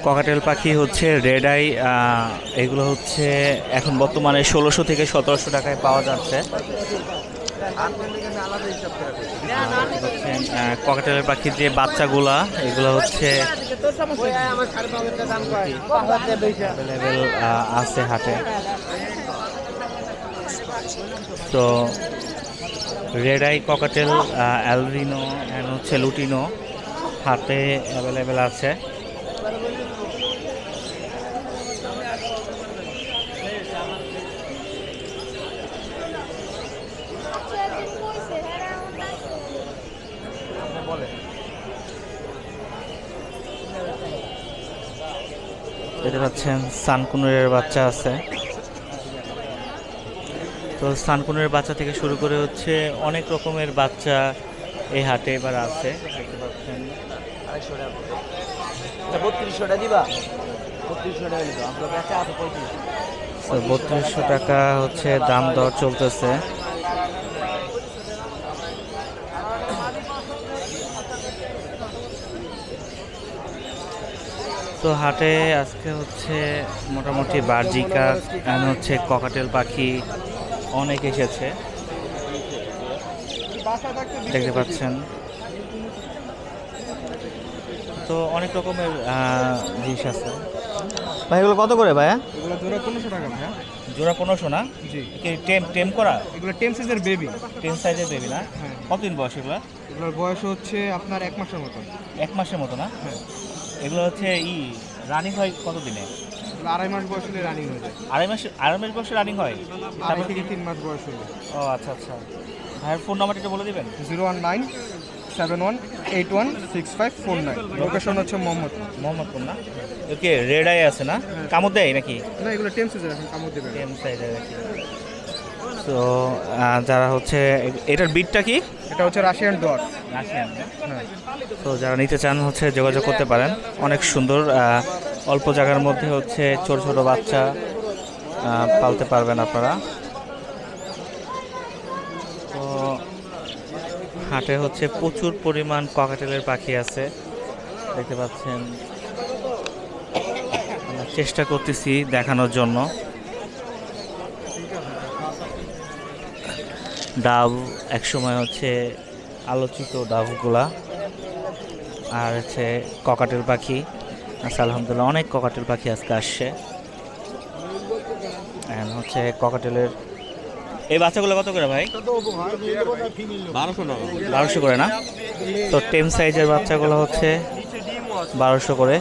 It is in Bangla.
ককাটেল পাখি হচ্ছে রেড আই, এগুলো হচ্ছে এখন বর্তমানে 1600 থেকে 1700 টাকায় পাওয়া যাচ্ছে। ককাটেলের পাখির যে বাচ্চাগুলা এগুলো হচ্ছে অ্যাভেলেবেল আছে হাটে। তো red eye cockatiel, albino and হচ্ছে লুটিনো হাতে অ্যাভেলেবেল আছে। দেখতে পাচ্ছেন সানকুনুরের বাচ্চা আছে। তো সানকুনুরের বাচ্চা থেকে শুরু করে হচ্ছে অনেক রকমের বাচ্চা এই হাটে এবার আছে। দেখতে পাচ্ছেন 3200 টাকা হচ্ছে দাম দর চলতেছে। তো হাটে আজকে হচ্ছে মোটামুটি বার্জিকা হচ্ছে ককাটেল পাখি অনেক এসেছে, দেখতে পাচ্ছেন। তো অনেক রকমের জিনিস আছে। ভাই এগুলো কত করে ভাইয়া? এগুলো জোড়া 1500 টাকা ভাইয়া। জোড়া 1500 না? জি। কি টেম করা? এগুলো টেম সাইজের বেবি। টেম সাইজের বেবি না? হ্যাঁ। কতদিন বয়স এগুলো? এগুলোর বয়স হচ্ছে আপনার 1 মাসের মতো। 1 মাসের মতো না? হ্যাঁ। এগুলো হচ্ছে রানিং হয় কত দিনে? এগুলো 2.5 মাস বয়স হলে রানিং হয়ে যায়। 2.5 মাস বয়সে রানিং হয়? 2.5 থেকে 3 মাস বয়স হলে। ও আচ্ছা আচ্ছা। ভাইয়ের ফোন নাম্বারটা একটু বলে দিবেন। 01971816549। লোকেশন হচ্ছে মোহাম্মদপুর না? ওকে, রেড আই আছে না? কামড় দেয় নাকি? না, এগুলো টেম সাইজের, এখন কামড় দেবে। টেম সাইজের নাকি? তো যারা হচ্ছে এটার বিটটা কি? এটা হচ্ছে রাশিয়ান ডর। রাশিয়ান। হ্যাঁ। তো যারা নিতে চান হচ্ছে যোগাযোগ করতে পারেন। অনেক সুন্দর, অল্প জায়গার মধ্যে হচ্ছে ছোট ছোট বাচ্চা পালতে পারবেন আপনারা। তো হাটে হচ্ছে প্রচুর পরিমাণ ককাটেলের পাখি আছে, দেখতে পাচ্ছেন। চেষ্টা করতেছি দেখানোর জন্য। ডাব একসময় হচ্ছে আলোচিত ডাবগুলা, আর হচ্ছে ককাটেল পাখি। আচ্ছা, আলহামদুলিল্লাহ অনেক ককাটেল পাখি আজকে আসছে। হচ্ছে ককাটেলের এই বাচ্চাগুলো কত করে ভাই? 1200 করে না? তো টেম সাইজের বাচ্চাগুলো হচ্ছে 1200 করে।